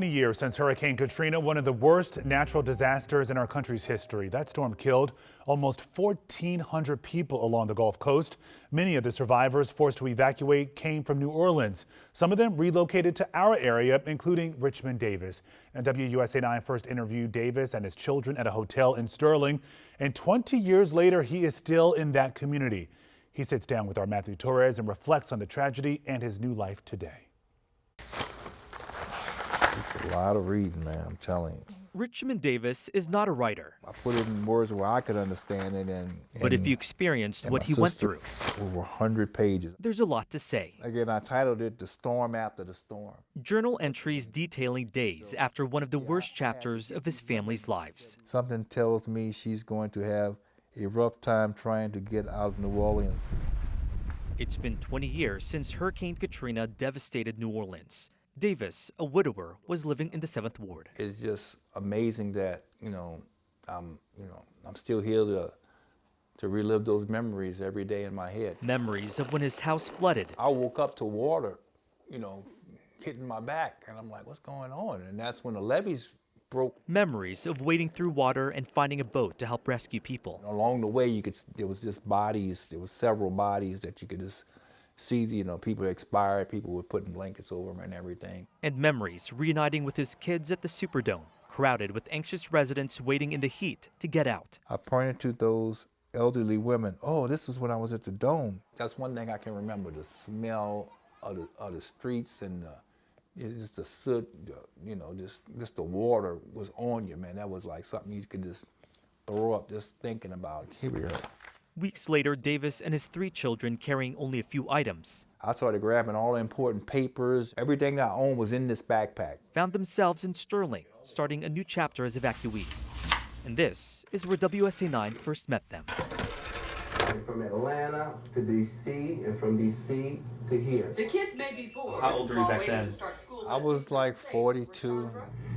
20 years since Hurricane Katrina, one of the worst natural disasters in our country's history. That storm killed almost 1,400 people along the Gulf Coast. Many of the survivors forced to evacuate came from New Orleans. Some of them relocated to our area, including Richmond Davis. And WUSA 9 first interviewed Davis and his children at a hotel in Sterling. And 20 years later, he is still in that community. He sits down with our Matthew Torres and reflects on the tragedy and his new life today. It's a lot of reading, man, I'm telling you. Richmond Davis is not a writer. I put it in words where I could understand it. But if you experienced what he went through, over 100 pages. There's a lot to say. Again, I titled it The Storm After the Storm. Journal entries detailing days after one of the worst chapters of his family's lives. Something tells me she's going to have a rough time trying to get out of New Orleans. It's been 20 years since Hurricane Katrina devastated New Orleans. Davis, a widower, was living in the 7th Ward. It's just amazing that, I'm still here to relive those memories every day in my head. Memories of when his house flooded. I woke up to water, hitting my back, and I'm like, what's going on? And that's when the levees broke. Memories of wading through water and finding a boat to help rescue people. Along the way, there was just bodies, there was several bodies that you could just see, people expired, people were putting blankets over them and everything. And memories reuniting with his kids at the Superdome, crowded with anxious residents waiting in the heat to get out. I pointed to those elderly women. Oh, this was when I was at the Dome. That's one thing I can remember, the smell of the streets and just the soot, just the water was on you, man. That was like something you could just throw up just thinking about. Here we are. Weeks later, Davis and his 3 children, carrying only a few items, I started grabbing all the important papers. Everything that I owned was in this backpack. Found themselves in Sterling, starting a new chapter as evacuees. And this is where WUSA 9 first met them. From Atlanta to D.C. and from D.C. to here. The kids may be poor. How old were you back then? I was like 42.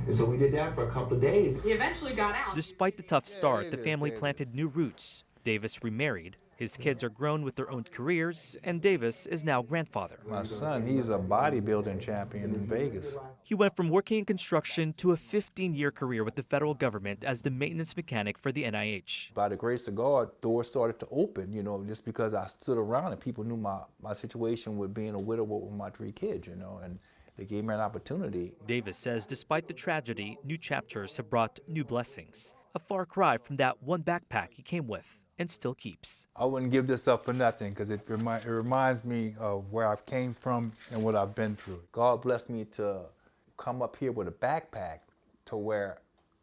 And so we did that for a couple of days. He eventually got out. Despite the tough start, the family planted new roots. Davis remarried. His kids are grown with their own careers, and Davis is now grandfather. My son, he's a bodybuilding champion in Vegas. He went from working in construction to a 15-year career with the federal government as the maintenance mechanic for the NIH. By the grace of God, doors started to open, just because I stood around and people knew my situation with being a widower with my 3 kids, and they gave me an opportunity. Davis says despite the tragedy, new chapters have brought new blessings. A far cry from that one backpack he came with and still keeps. I wouldn't give this up for nothing because it reminds me of where I came from and what I've been through. God blessed me to come up here with a backpack to where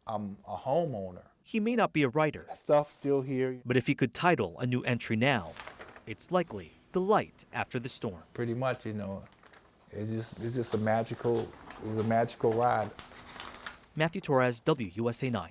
I'm a homeowner. He may not be a writer. Stuff's still here. But if he could title a new entry now, it's likely The Light After the Storm. Pretty much, it's just a magical ride. Matthew Torres, WUSA 9.